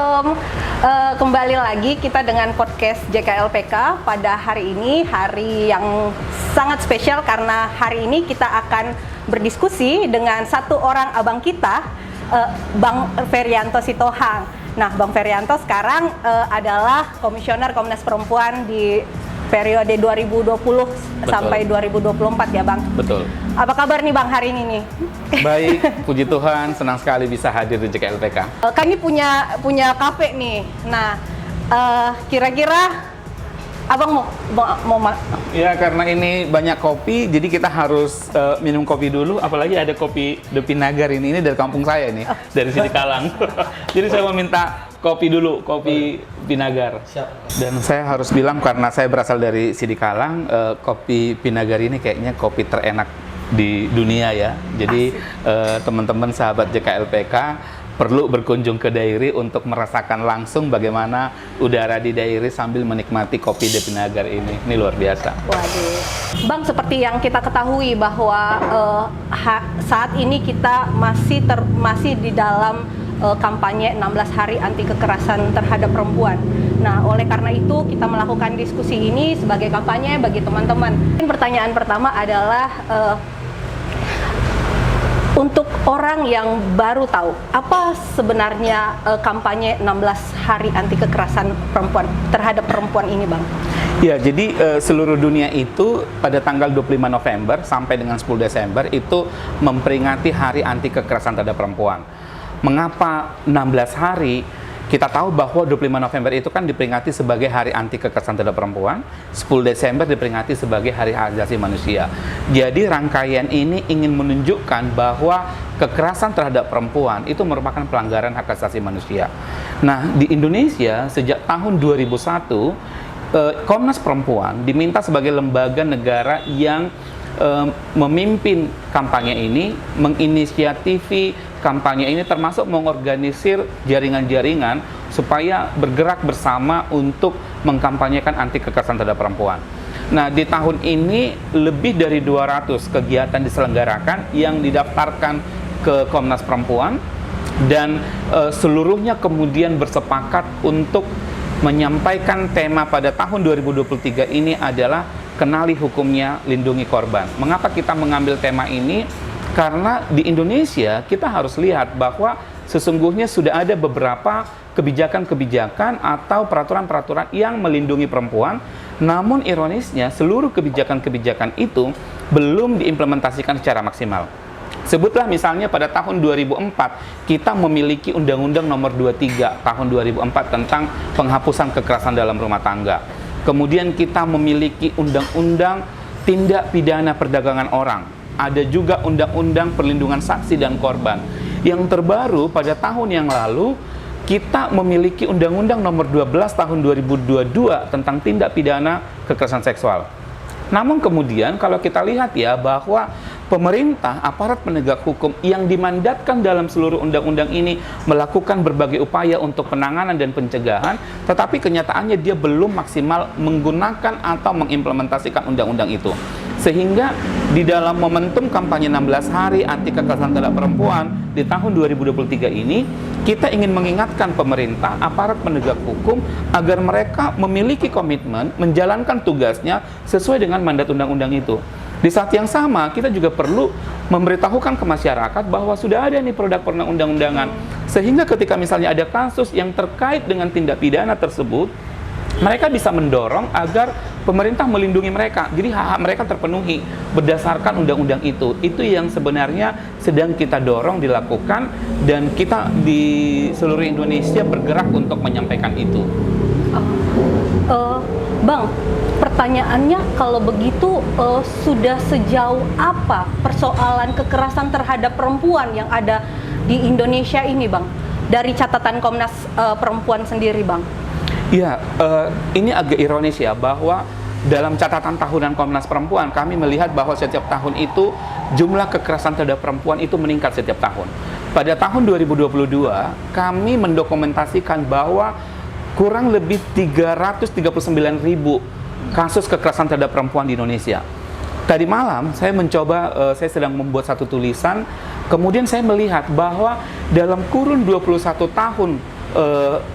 Assalamualaikum. Kembali lagi kita dengan podcast JKLPK pada hari ini, hari yang sangat spesial karena hari ini kita akan berdiskusi dengan satu orang abang kita, Bang Ferianto Sitohang. Nah, Bang Ferianto sekarang adalah Komisioner Komnas Perempuan di periode 2020 sampai 2024 ya Bang? Betul. Apa kabar nih Bang hari ini nih? Baik, puji Tuhan, senang sekali bisa hadir di JKLPK. Kan ini punya kafe nih. Nah, kira-kira Abang mau Ya, karena ini banyak kopi, jadi kita harus minum kopi dulu. Apalagi ada kopi The Pinagar ini dari kampung saya nih, dari Sidikalang. Jadi saya mau minta kopi dulu, kopi Pinagar. Siap. Dan saya harus bilang karena saya berasal dari Sidikalang, kopi Pinagar ini kayaknya kopi terenak di dunia ya. Jadi teman-teman sahabat JKLPK perlu berkunjung ke Dairi untuk merasakan langsung bagaimana udara di Dairi sambil menikmati kopi The Pinagar ini. Ini luar biasa. Waduh. Bang, seperti yang kita ketahui bahwa saat ini kita masih di dalam kampanye 16 hari anti kekerasan terhadap perempuan. Nah, oleh karena itu kita melakukan diskusi ini sebagai kampanye bagi teman-teman. Pertanyaan pertama adalah untuk orang yang baru tahu, apa sebenarnya kampanye 16 hari anti kekerasan perempuan terhadap perempuan ini, Bang? Ya, jadi seluruh dunia itu pada tanggal 25 November sampai dengan 10 Desember itu memperingati Hari Anti Kekerasan Terhadap Perempuan. Mengapa 16 hari? Kita tahu bahwa 25 November itu kan diperingati sebagai Hari Anti Kekerasan Terhadap Perempuan, 10 Desember diperingati sebagai Hari Hak Asasi Manusia. Jadi rangkaian ini ingin menunjukkan bahwa kekerasan terhadap perempuan itu merupakan pelanggaran hak asasi manusia. Nah, di Indonesia sejak tahun 2001, Komnas Perempuan diminta sebagai lembaga negara yang memimpin kampanye ini, menginisiatifi kampanye ini, termasuk mengorganisir jaringan-jaringan supaya bergerak bersama untuk mengkampanyekan anti kekerasan terhadap perempuan. Nah, di tahun ini lebih dari 200 kegiatan diselenggarakan yang didaftarkan ke Komnas Perempuan dan seluruhnya kemudian bersepakat untuk menyampaikan tema pada tahun 2023 ini adalah kenali hukumnya, lindungi korban. Mengapa kita mengambil tema ini? Karena di Indonesia kita harus lihat bahwa sesungguhnya sudah ada beberapa kebijakan-kebijakan atau peraturan-peraturan yang melindungi perempuan, namun ironisnya seluruh kebijakan-kebijakan itu belum diimplementasikan secara maksimal. Sebutlah misalnya pada tahun 2004 kita memiliki Undang-Undang Nomor 23 tahun 2004 tentang penghapusan kekerasan dalam rumah tangga. Kemudian kita memiliki Undang-Undang Tindak Pidana Perdagangan Orang. Ada juga Undang-Undang Perlindungan Saksi dan Korban. Yang terbaru pada tahun yang lalu kita memiliki Undang-Undang Nomor 12 tahun 2022 tentang tindak pidana kekerasan seksual. Namun kemudian kalau kita lihat ya bahwa pemerintah, aparat penegak hukum yang dimandatkan dalam seluruh undang-undang ini melakukan berbagai upaya untuk penanganan dan pencegahan, tetapi kenyataannya dia belum maksimal menggunakan atau mengimplementasikan undang-undang itu. Sehingga di dalam momentum kampanye 16 hari anti kekerasan terhadap perempuan di tahun 2023 ini, kita ingin mengingatkan pemerintah, aparat penegak hukum agar mereka memiliki komitmen menjalankan tugasnya sesuai dengan mandat undang-undang itu. Di saat yang sama, kita juga perlu memberitahukan ke masyarakat bahwa sudah ada nih produk perundang-undangan. Sehingga ketika misalnya ada kasus yang terkait dengan tindak pidana tersebut, mereka bisa mendorong agar pemerintah melindungi mereka. Jadi hak-hak mereka terpenuhi berdasarkan undang-undang itu. Itu yang sebenarnya sedang kita dorong dilakukan dan kita di seluruh Indonesia bergerak untuk menyampaikan itu. Bang, pertanyaannya kalau begitu sudah sejauh apa persoalan kekerasan terhadap perempuan yang ada di Indonesia ini, Bang? Dari catatan Komnas Perempuan sendiri, Bang. Ya, ini agak ironis ya bahwa dalam catatan tahunan Komnas Perempuan kami melihat bahwa setiap tahun itu jumlah kekerasan terhadap perempuan itu meningkat setiap tahun. Pada tahun 2022 kami mendokumentasikan bahwa kurang lebih 339.000 kasus kekerasan terhadap perempuan di Indonesia. Tadi malam saya mencoba, saya sedang membuat satu tulisan, kemudian saya melihat bahwa dalam kurun 21 tahun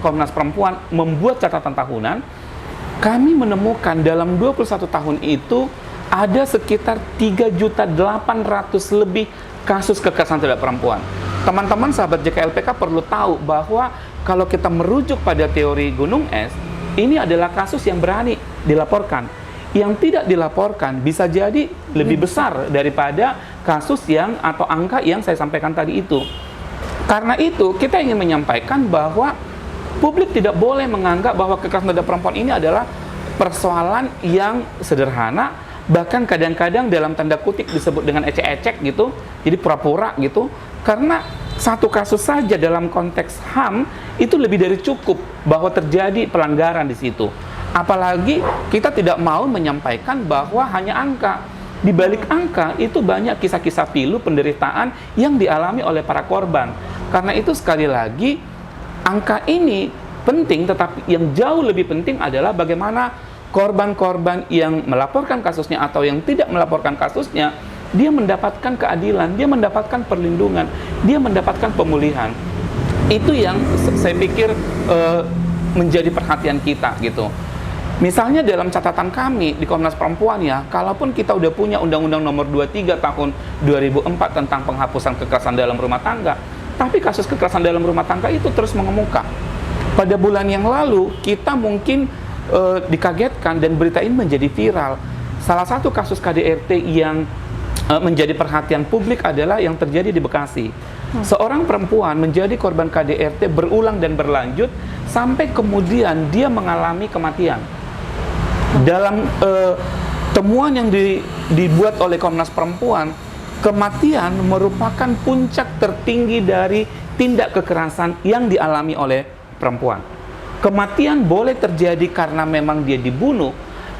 Komnas Perempuan membuat catatan tahunan, kami menemukan dalam 21 tahun itu ada sekitar 3.800.000 lebih kasus kekerasan terhadap perempuan. Teman-teman sahabat JKLPK perlu tahu bahwa kalau kita merujuk pada teori gunung es, ini adalah kasus yang berani dilaporkan. Yang tidak dilaporkan bisa jadi lebih besar daripada kasus yang atau angka yang saya sampaikan tadi itu. Karena itu, kita ingin menyampaikan bahwa publik tidak boleh menganggap bahwa kekerasan terhadap perempuan ini adalah persoalan yang sederhana, bahkan kadang-kadang dalam tanda kutip disebut dengan ecek-ecek gitu, jadi pura-pura gitu, karena satu kasus saja dalam konteks HAM itu lebih dari cukup bahwa terjadi pelanggaran di situ. Apalagi kita tidak mau menyampaikan bahwa hanya angka. Di balik angka itu banyak kisah-kisah pilu penderitaan yang dialami oleh para korban. Karena itu sekali lagi angka ini penting, tetapi yang jauh lebih penting adalah bagaimana korban-korban yang melaporkan kasusnya atau yang tidak melaporkan kasusnya, dia mendapatkan keadilan, dia mendapatkan perlindungan, dia mendapatkan pemulihan. Itu yang saya pikir menjadi perhatian kita gitu. Misalnya dalam catatan kami di Komnas Perempuan ya, kalaupun kita udah punya Undang-Undang Nomor 23 Tahun 2004 tentang penghapusan kekerasan dalam rumah tangga, tapi kasus kekerasan dalam rumah tangga itu terus mengemuka. Pada bulan yang lalu kita mungkin dikagetkan dan berita ini menjadi viral. Salah satu kasus KDRT yang menjadi perhatian publik adalah yang terjadi di Bekasi. Seorang perempuan menjadi korban KDRT berulang dan berlanjut sampai kemudian dia mengalami kematian. Dalam temuan yang dibuat oleh Komnas Perempuan, kematian merupakan puncak tertinggi dari tindak kekerasan yang dialami oleh perempuan. Kematian boleh terjadi karena memang dia dibunuh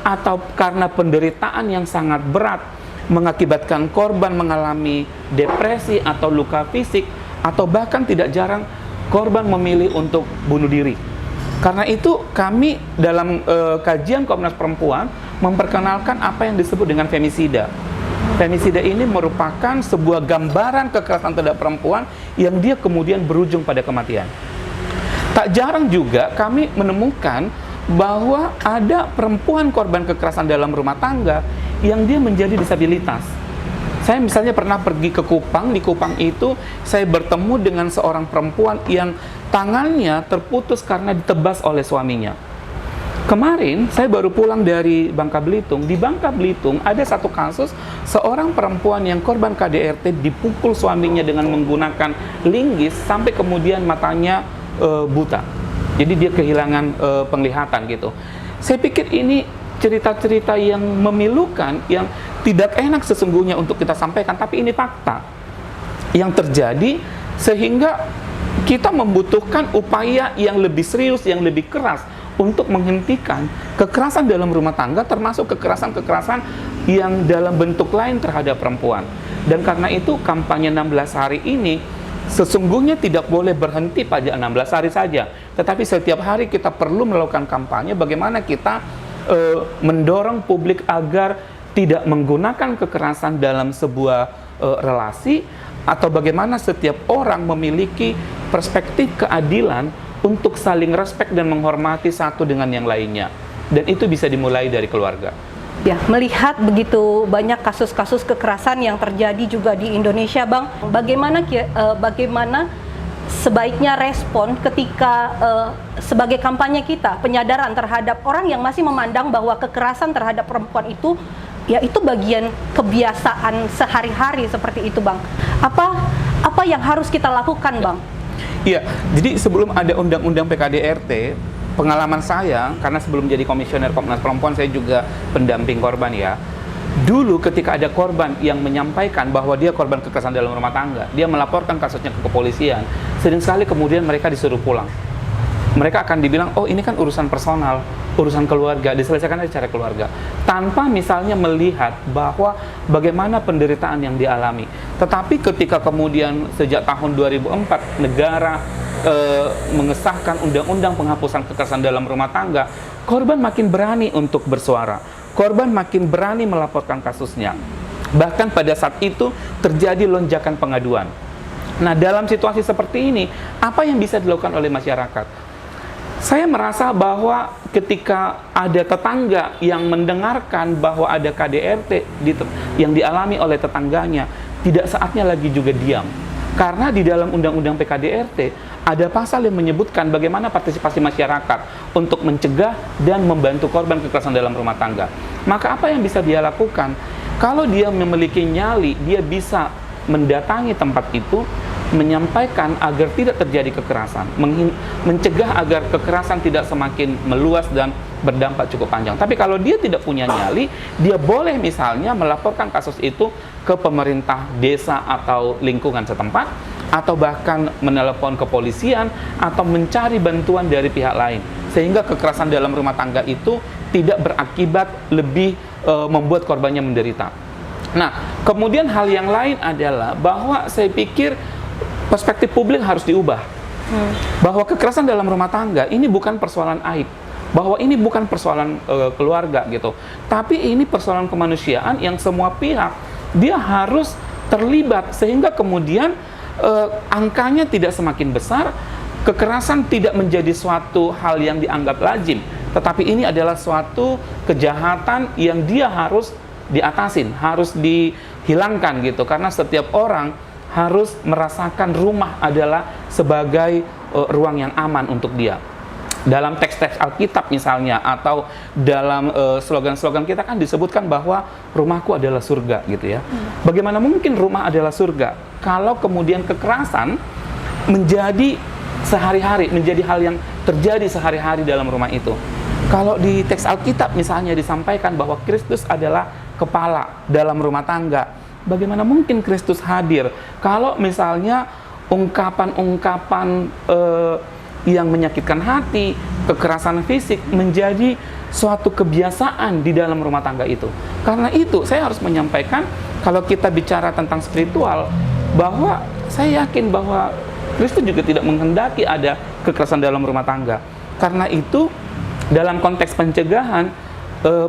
atau karena penderitaan yang sangat berat mengakibatkan korban mengalami depresi atau luka fisik, atau bahkan tidak jarang korban memilih untuk bunuh diri. Karena itu kami dalam kajian Komnas Perempuan memperkenalkan apa yang disebut dengan femisida. Femisida ini merupakan sebuah gambaran kekerasan terhadap perempuan yang dia kemudian berujung pada kematian. Tak jarang juga kami menemukan bahwa ada perempuan korban kekerasan dalam rumah tangga yang dia menjadi disabilitas. Saya misalnya pernah pergi ke Kupang, di Kupang itu saya bertemu dengan seorang perempuan yang tangannya terputus karena ditebas oleh suaminya. Kemarin saya baru pulang dari Bangka Belitung. Di Bangka Belitung ada satu kasus seorang perempuan yang korban KDRT dipukul suaminya dengan menggunakan linggis sampai kemudian matanya buta. Jadi dia kehilangan penglihatan gitu. Saya pikir ini cerita-cerita yang memilukan, yang tidak enak sesungguhnya untuk kita sampaikan, tapi ini fakta yang terjadi, sehingga kita membutuhkan upaya yang lebih serius, yang lebih keras untuk menghentikan kekerasan dalam rumah tangga, termasuk kekerasan-kekerasan yang dalam bentuk lain terhadap perempuan. Dan karena itu kampanye 16 hari ini sesungguhnya tidak boleh berhenti pada 16 hari saja, tetapi setiap hari kita perlu melakukan kampanye bagaimana kita mendorong publik agar tidak menggunakan kekerasan dalam sebuah relasi, atau bagaimana setiap orang memiliki perspektif keadilan untuk saling respek dan menghormati satu dengan yang lainnya. Dan itu bisa dimulai dari keluarga. Ya, melihat begitu banyak kasus-kasus kekerasan yang terjadi juga di Indonesia, Bang, bagaimana sebaiknya respon ketika sebagai kampanye kita, penyadaran terhadap orang yang masih memandang bahwa kekerasan terhadap perempuan itu ya itu bagian kebiasaan sehari-hari seperti itu, Bang. Apa yang harus kita lakukan, Bang? Iya, jadi sebelum ada undang-undang PKDRT, pengalaman saya, karena sebelum jadi komisioner Komnas Perempuan saya juga pendamping korban ya. Dulu ketika ada korban yang menyampaikan bahwa dia korban kekerasan dalam rumah tangga, dia melaporkan kasusnya ke kepolisian, sering sekali kemudian mereka disuruh pulang. Mereka akan dibilang, oh ini kan urusan personal, urusan keluarga, diselesaikan secara keluarga, tanpa misalnya melihat bahwa bagaimana penderitaan yang dialami. Tetapi ketika kemudian sejak tahun 2004 negara mengesahkan undang-undang penghapusan kekerasan dalam rumah tangga, korban makin berani untuk bersuara, korban makin berani melaporkan kasusnya. Bahkan pada saat itu terjadi lonjakan pengaduan. Nah, dalam situasi seperti ini, apa yang bisa dilakukan oleh masyarakat? Saya merasa bahwa ketika ada tetangga yang mendengarkan bahwa ada KDRT yang dialami oleh tetangganya, tidak saatnya lagi juga diam. Karena di dalam Undang-Undang PKDRT ada pasal yang menyebutkan bagaimana partisipasi masyarakat untuk mencegah dan membantu korban kekerasan dalam rumah tangga. Maka apa yang bisa dia lakukan? Kalau dia memiliki nyali, dia bisa mendatangi tempat itu, menyampaikan agar tidak terjadi kekerasan, mencegah agar kekerasan tidak semakin meluas dan berdampak cukup panjang. Tapi kalau dia tidak punya nyali, dia boleh misalnya melaporkan kasus itu ke pemerintah desa atau lingkungan setempat, atau bahkan menelepon kepolisian atau mencari bantuan dari pihak lain, sehingga kekerasan dalam rumah tangga itu tidak berakibat lebih membuat korbannya menderita. Nah, kemudian hal yang lain adalah bahwa saya pikir perspektif publik harus diubah. Bahwa kekerasan dalam rumah tangga ini bukan persoalan aib, bahwa ini bukan persoalan keluarga gitu, tapi ini persoalan kemanusiaan yang semua pihak dia harus terlibat, sehingga kemudian angkanya tidak semakin besar, kekerasan tidak menjadi suatu hal yang dianggap lazim, tetapi ini adalah suatu kejahatan yang dia harus diatasin, harus dihilangkan gitu, karena setiap orang harus merasakan rumah adalah sebagai ruang yang aman untuk dia. Dalam teks-teks Alkitab misalnya, atau dalam slogan-slogan kita kan disebutkan bahwa rumahku adalah surga gitu ya. Bagaimana mungkin rumah adalah surga kalau kemudian kekerasan menjadi sehari-hari, menjadi hal yang terjadi sehari-hari dalam rumah itu. Kalau di teks Alkitab misalnya disampaikan bahwa Kristus adalah kepala dalam rumah tangga, bagaimana mungkin Kristus hadir kalau misalnya ungkapan-ungkapan yang menyakitkan hati, kekerasan fisik menjadi suatu kebiasaan di dalam rumah tangga itu. Karena itu saya harus menyampaikan, kalau kita bicara tentang spiritual, bahwa saya yakin bahwa Kristus juga tidak menghendaki ada kekerasan dalam rumah tangga. Karena itu dalam konteks pencegahan,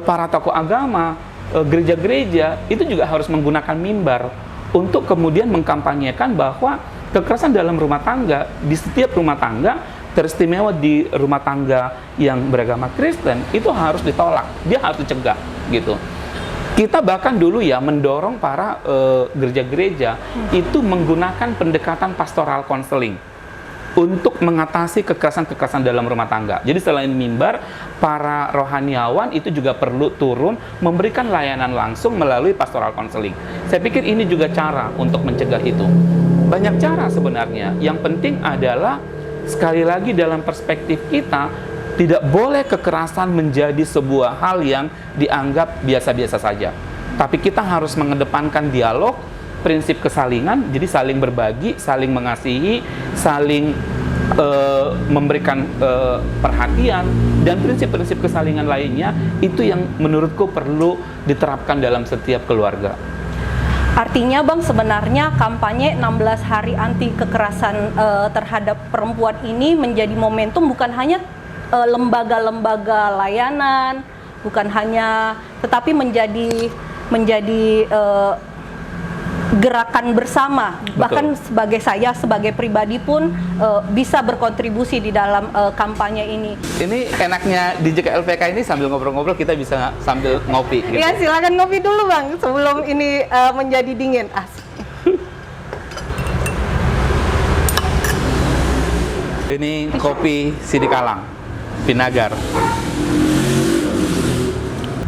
para tokoh agama, gereja-gereja itu juga harus menggunakan mimbar untuk kemudian mengkampanyekan bahwa kekerasan dalam rumah tangga di setiap rumah tangga, teristimewa di rumah tangga yang beragama Kristen, itu harus ditolak, dia harus dicegah gitu. Kita bahkan dulu ya mendorong para gereja-gereja itu menggunakan pendekatan pastoral counseling untuk mengatasi kekerasan-kekerasan dalam rumah tangga. Jadi selain mimbar, para rohaniawan itu juga perlu turun memberikan layanan langsung melalui pastoral counseling. Saya pikir ini juga cara untuk mencegah itu. Banyak cara sebenarnya. Yang penting adalah sekali lagi dalam perspektif kita, tidak boleh kekerasan menjadi sebuah hal yang dianggap biasa-biasa saja. Tapi kita harus mengedepankan dialog, prinsip kesalingan, jadi saling berbagi, saling mengasihi, saling memberikan perhatian, dan prinsip-prinsip kesalingan lainnya, itu yang menurutku perlu diterapkan dalam setiap keluarga. Artinya Bang, sebenarnya kampanye 16 hari anti kekerasan terhadap perempuan ini menjadi momentum bukan hanya lembaga-lembaga layanan, bukan hanya, tetapi menjadi gerakan bersama. Betul. Bahkan sebagai pribadi pun bisa berkontribusi di dalam kampanye ini. Ini enaknya di JKLPK ini sambil ngobrol-ngobrol kita bisa sambil ngopi gitu. Ya, silakan ngopi dulu Bang sebelum ini menjadi dingin. Ini kopi Sidikalang, Vinagar.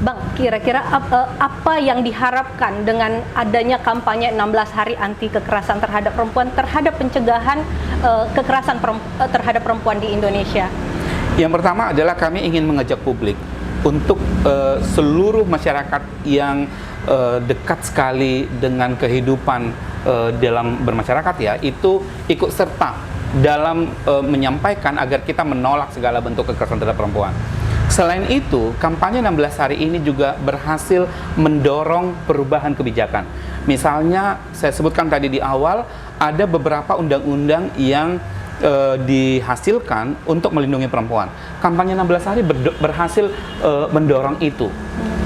Bang, kira-kira apa yang diharapkan dengan adanya kampanye 16 hari anti kekerasan terhadap perempuan, terhadap pencegahan kekerasan terhadap perempuan di Indonesia? Yang pertama adalah kami ingin mengajak publik untuk seluruh masyarakat yang dekat sekali dengan kehidupan dalam bermasyarakat ya, itu ikut serta dalam menyampaikan agar kita menolak segala bentuk kekerasan terhadap perempuan. Selain itu, kampanye 16 hari ini juga berhasil mendorong perubahan kebijakan. Misalnya, saya sebutkan tadi di awal, ada beberapa undang-undang yang dihasilkan untuk melindungi perempuan. Kampanye 16 hari berhasil mendorong itu.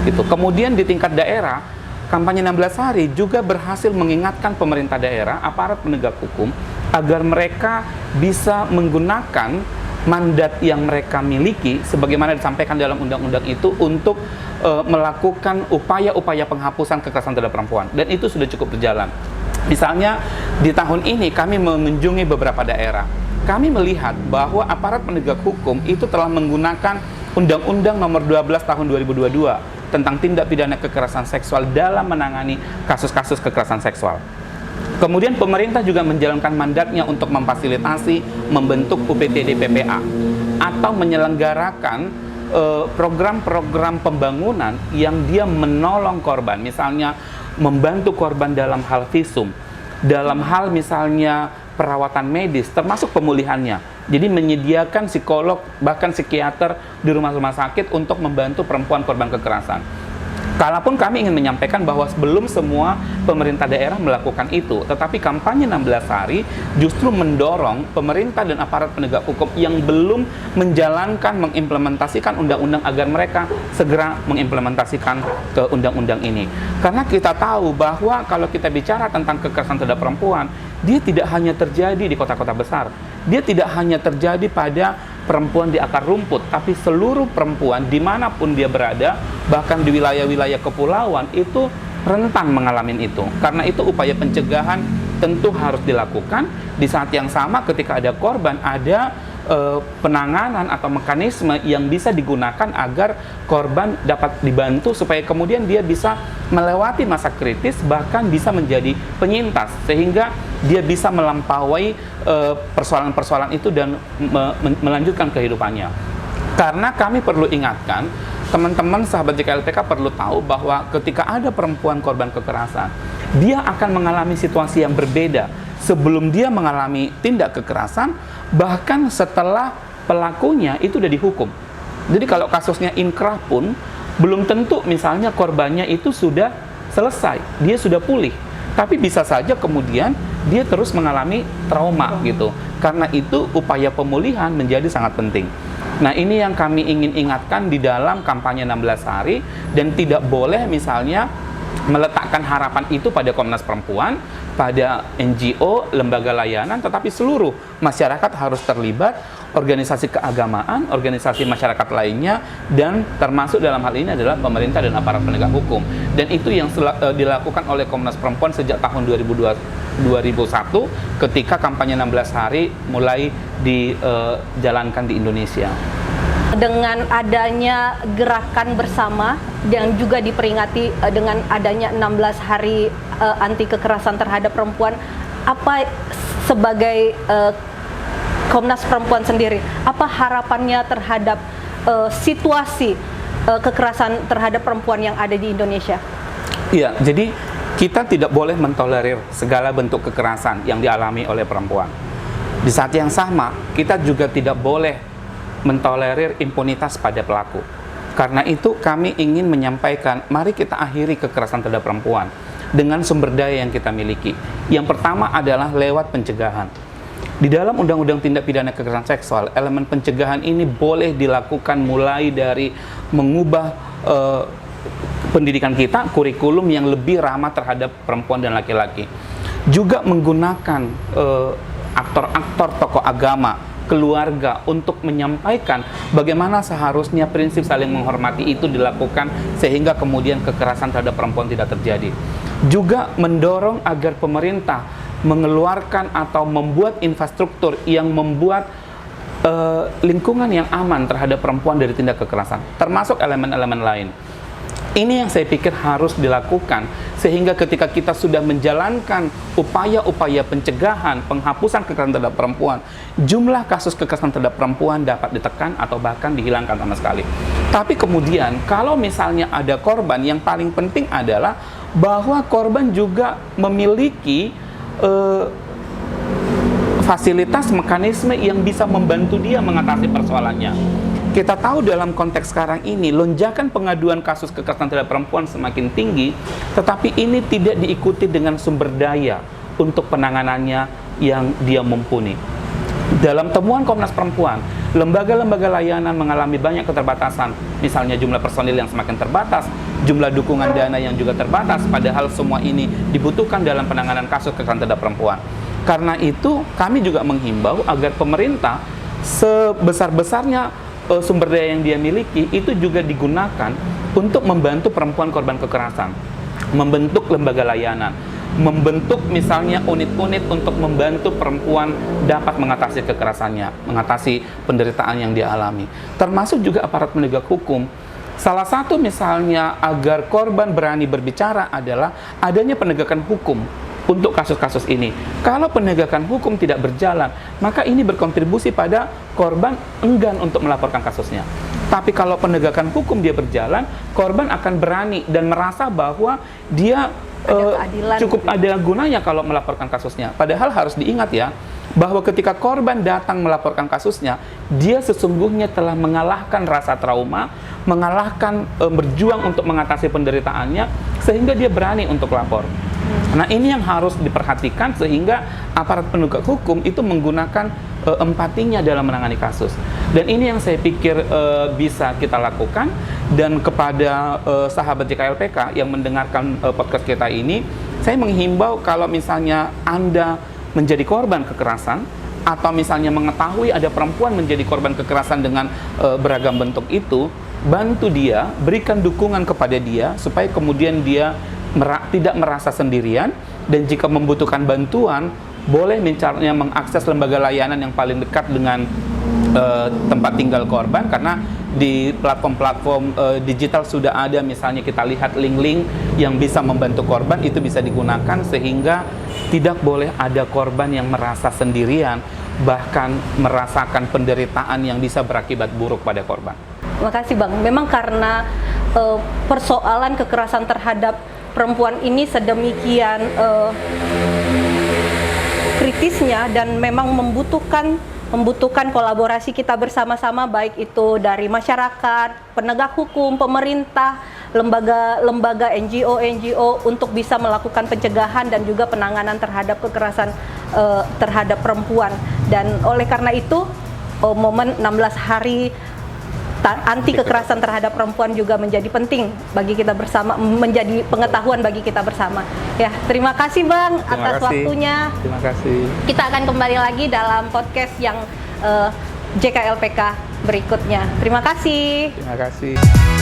Gitu. Kemudian di tingkat daerah, kampanye 16 hari juga berhasil mengingatkan pemerintah daerah, aparat penegak hukum, agar mereka bisa menggunakan mandat yang mereka miliki sebagaimana disampaikan dalam undang-undang itu untuk melakukan upaya-upaya penghapusan kekerasan terhadap perempuan, dan itu sudah cukup berjalan. Misalnya di tahun ini kami mengunjungi beberapa daerah. Kami melihat bahwa aparat penegak hukum itu telah menggunakan Undang-Undang Nomor 12 Tahun 2022 tentang tindak pidana kekerasan seksual dalam menangani kasus-kasus kekerasan seksual. Kemudian pemerintah juga menjalankan mandatnya untuk memfasilitasi membentuk UPTD PPA atau menyelenggarakan program-program pembangunan yang dia menolong korban, misalnya membantu korban dalam hal visum, dalam hal misalnya perawatan medis, termasuk pemulihannya. Jadi menyediakan psikolog, bahkan psikiater di rumah-rumah sakit untuk membantu perempuan korban kekerasan. Kalaupun kami ingin menyampaikan bahwa sebelum semua pemerintah daerah melakukan itu, tetapi kampanye 16 hari justru mendorong pemerintah dan aparat penegak hukum yang belum menjalankan, mengimplementasikan undang-undang agar mereka segera mengimplementasikan ke undang-undang ini. Karena kita tahu bahwa kalau kita bicara tentang kekerasan terhadap perempuan, dia tidak hanya terjadi di kota-kota besar, dia tidak hanya terjadi pada perempuan di akar rumput, tapi seluruh perempuan dimanapun dia berada, bahkan di wilayah-wilayah kepulauan itu rentan mengalami itu. Karena itu upaya pencegahan tentu harus dilakukan. Di saat yang sama ketika ada korban, ada penanganan atau mekanisme yang bisa digunakan agar korban dapat dibantu supaya kemudian dia bisa melewati masa kritis, bahkan bisa menjadi penyintas sehingga dia bisa melampaui persoalan-persoalan itu dan melanjutkan kehidupannya. Karena kami perlu ingatkan, teman-teman sahabat JKLPK perlu tahu bahwa ketika ada perempuan korban kekerasan, dia akan mengalami situasi yang berbeda sebelum dia mengalami tindak kekerasan, bahkan setelah pelakunya itu udah dihukum. Jadi kalau kasusnya inkrah pun belum tentu misalnya korbannya itu sudah selesai, dia sudah pulih, tapi bisa saja kemudian dia terus mengalami trauma gitu. Karena itu upaya pemulihan menjadi sangat penting. Nah, ini yang kami ingin ingatkan di dalam kampanye 16 hari, dan tidak boleh misalnya meletakkan harapan itu pada Komnas Perempuan, pada NGO, lembaga layanan, tetapi seluruh masyarakat harus terlibat, organisasi keagamaan, organisasi masyarakat lainnya, dan termasuk dalam hal ini adalah pemerintah dan aparat penegak hukum. Dan itu yang dilakukan oleh Komnas Perempuan sejak tahun 2001 ketika kampanye 16 hari mulai dijalankan di Indonesia. Dengan adanya gerakan bersama yang juga diperingati dengan adanya 16 hari anti kekerasan terhadap perempuan, apa sebagai Komnas Perempuan sendiri, apa harapannya terhadap situasi kekerasan terhadap perempuan yang ada di Indonesia? Iya, jadi kita tidak boleh mentolerir segala bentuk kekerasan yang dialami oleh perempuan. Di saat yang sama, kita juga tidak boleh mentolerir impunitas pada pelaku. Karena itu kami ingin menyampaikan, mari kita akhiri kekerasan terhadap perempuan dengan sumber daya yang kita miliki. Yang pertama adalah lewat pencegahan. Di dalam Undang-Undang Tindak Pidana Kekerasan Seksual, elemen pencegahan ini boleh dilakukan mulai dari mengubah pendidikan kita, kurikulum yang lebih ramah terhadap perempuan dan laki-laki. Juga menggunakan aktor-aktor tokoh agama, keluarga untuk menyampaikan bagaimana seharusnya prinsip saling menghormati itu dilakukan sehingga kemudian kekerasan terhadap perempuan tidak terjadi. Juga mendorong agar pemerintah mengeluarkan atau membuat infrastruktur yang membuat lingkungan yang aman terhadap perempuan dari tindak kekerasan, termasuk elemen-elemen lain. Ini yang saya pikir harus dilakukan sehingga ketika kita sudah menjalankan upaya-upaya pencegahan, penghapusan kekerasan terhadap perempuan, jumlah kasus kekerasan terhadap perempuan dapat ditekan atau bahkan dihilangkan sama sekali. Tapi kemudian kalau misalnya ada korban, yang paling penting adalah bahwa korban juga memiliki fasilitas, mekanisme yang bisa membantu dia mengatasi persoalannya. Kita tahu dalam konteks sekarang ini, lonjakan pengaduan kasus kekerasan terhadap perempuan semakin tinggi, tetapi ini tidak diikuti dengan sumber daya untuk penanganannya yang dia mumpuni. dalam temuan Komnas Perempuan, lembaga-lembaga layanan mengalami banyak keterbatasan, misalnya jumlah personil yang semakin terbatas, jumlah dukungan dana yang juga terbatas, padahal semua ini dibutuhkan dalam penanganan kasus kekerasan terhadap perempuan. Karena itu, kami juga menghimbau agar pemerintah sebesar-besarnya sumber daya yang dia miliki itu juga digunakan untuk membantu perempuan korban kekerasan, membentuk lembaga layanan, membentuk misalnya unit-unit untuk membantu perempuan dapat mengatasi kekerasannya, mengatasi penderitaan yang dia alami. Termasuk juga aparat penegak hukum. Salah satu misalnya agar korban berani berbicara adalah adanya penegakan hukum untuk kasus-kasus ini. Kalau penegakan hukum tidak berjalan, maka ini berkontribusi pada korban enggan untuk melaporkan kasusnya. Tapi kalau penegakan hukum dia berjalan, korban akan berani dan merasa bahwa dia cukup ada gunanya kalau melaporkan kasusnya. Padahal harus diingat ya, bahwa ketika korban datang melaporkan kasusnya, dia sesungguhnya telah mengalahkan rasa trauma, mengalahkan berjuang untuk mengatasi penderitaannya, sehingga dia berani untuk lapor. Nah, ini yang harus diperhatikan sehingga aparat penegak hukum itu menggunakan empatinya dalam menangani kasus. Dan ini yang saya pikir bisa kita lakukan. Dan kepada sahabat JKLPK yang mendengarkan podcast kita ini, saya menghimbau kalau misalnya Anda menjadi korban kekerasan, atau misalnya mengetahui ada perempuan menjadi korban kekerasan dengan beragam bentuk itu, bantu dia, berikan dukungan kepada dia supaya kemudian dia tidak merasa sendirian, dan jika membutuhkan bantuan boleh misalnya mengakses lembaga layanan yang paling dekat dengan tempat tinggal korban, karena di platform-platform digital sudah ada, misalnya kita lihat link-link yang bisa membantu korban, itu bisa digunakan sehingga tidak boleh ada korban yang merasa sendirian, bahkan merasakan penderitaan yang bisa berakibat buruk pada korban. Makasih Bang, memang karena persoalan kekerasan terhadap perempuan ini sedemikian kritisnya dan memang membutuhkan kolaborasi kita bersama-sama, baik itu dari masyarakat, penegak hukum, pemerintah, lembaga NGO untuk bisa melakukan pencegahan dan juga penanganan terhadap kekerasan terhadap perempuan. Dan oleh karena itu momen 16 hari anti kekerasan terhadap perempuan juga menjadi penting bagi kita bersama, menjadi pengetahuan bagi kita bersama. Ya, terima kasih Bang atas waktunya. Terima kasih. Kita akan kembali lagi dalam podcast yang JKLPK berikutnya. Terima kasih. Terima kasih.